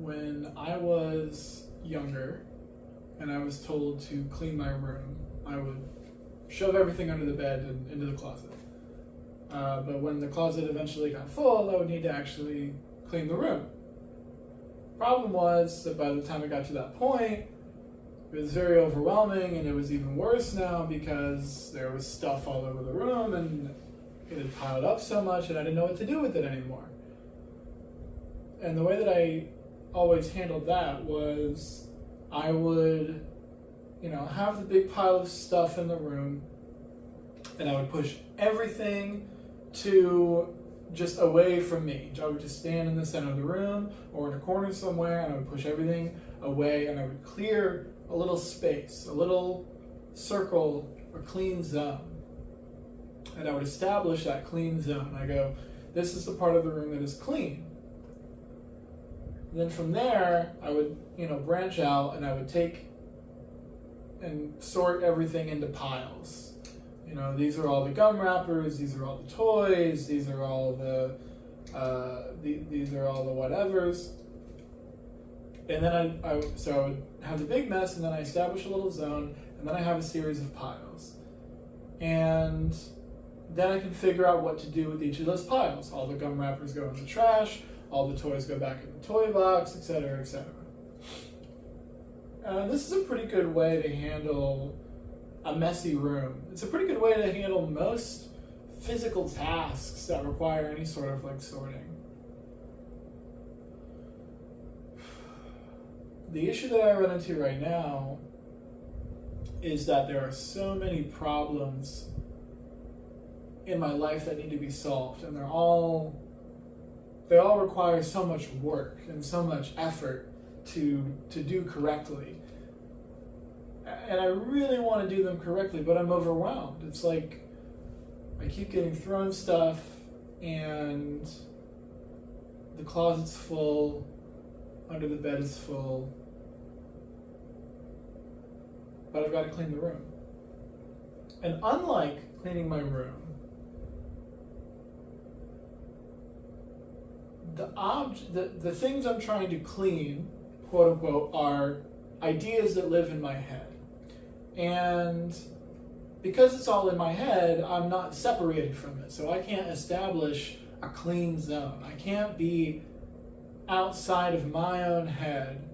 when I was younger and I was told to clean my room, I would shove everything under the bed and into the closet. But when the closet eventually got full, I would need to actually clean the room. Problem was that by the time it got to that point, it was very overwhelming, and it was even worse now because there was stuff all over the room and it had piled up so much and I didn't know what to do with it anymore. And the way that I always handled that was I would, have the big pile of stuff in the room and I would push everything to just away from me. I would just stand in the center of the room or in a corner somewhere and I would push everything away and I would clear a little space, a little circle, a clean zone. And I would establish that clean zone. I go, this is the part of the room that is clean. And then from there, I would, branch out and I would take and sort everything into piles. These are all the gum wrappers, these are all the toys, these are all the whatevers. And then I would have the big mess, and then I establish a little zone, and then I have a series of piles. And then I can figure out what to do with each of those piles. All the gum wrappers go in the trash, all the toys go back in the toy box, etc., etc. This is a pretty good way to handle a messy room. It's a pretty good way to handle most physical tasks that require any sort of sorting. The issue that I run into right now is that there are so many problems in my life that need to be solved, and they all require so much work and so much effort to do correctly. And I really want to do them correctly, but I'm overwhelmed. It's like I keep getting thrown stuff and the closet's full, under the bed is full, but I've got to clean the room. And unlike cleaning my room, the things I'm trying to clean, quote unquote, are ideas that live in my head. And because it's all in my head, I'm not separated from it. So I can't establish a clean zone. I can't be outside of my own head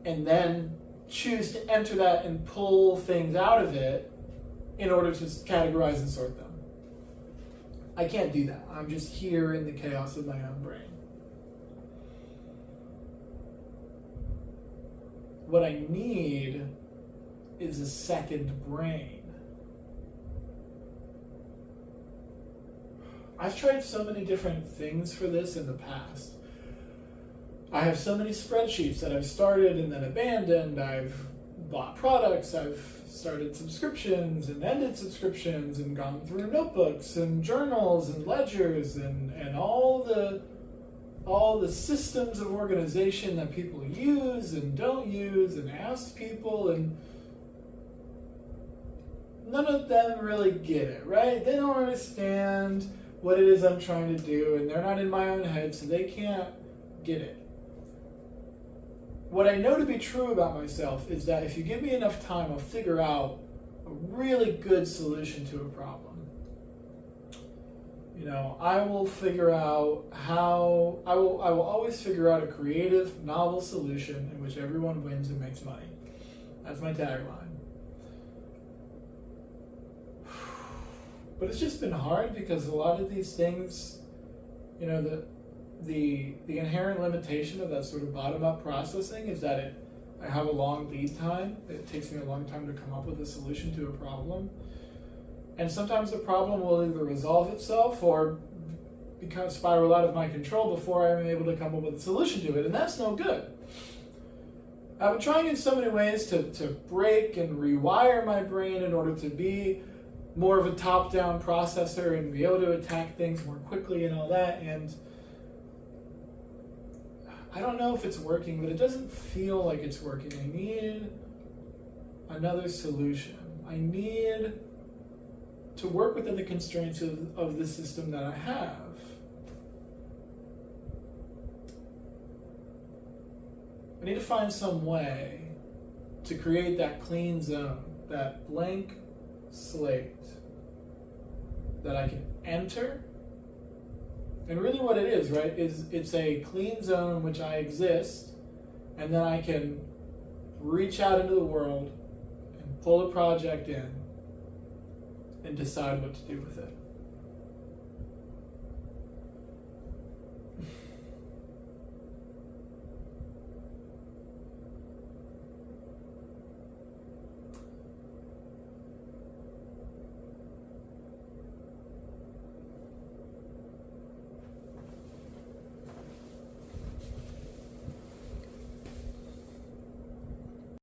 and then choose to enter that and pull things out of it in order to categorize and sort them. I can't do that. I'm just here in the chaos of my own brain. What I need is a second brain. I've tried so many different things for this in the past. I have so many spreadsheets that I've started and then abandoned. I've bought products, I've started subscriptions and ended subscriptions and gone through notebooks and journals and ledgers and all the systems of organization that people use and don't use, and ask people, and none of them really get it, right? They don't understand what it is I'm trying to do, and they're not in my own head, so they can't get it. What I know to be true about myself is that if you give me enough time, I'll figure out a really good solution to a problem. I will figure out I will always figure out a creative, novel solution in which everyone wins and makes money. That's my tagline. But it's just been hard because a lot of these things, the inherent limitation of that sort of bottom-up processing is that I have a long lead time. It takes me a long time to come up with a solution to a problem. And sometimes the problem will either resolve itself or spiral out of my control before I'm able to come up with a solution to it, and that's no good. I've been trying in so many ways to break and rewire my brain in order to be more of a top-down processor and be able to attack things more quickly and all that, and I don't know if it's working, but it doesn't feel like it's working. I need another solution. I need to work within the constraints of the system that I have. I need to find some way to create that clean zone, that blank slate that I can enter. And really what it is, right, is it's a clean zone in which I exist, and then I can reach out into the world and pull a project in and decide what to do with it.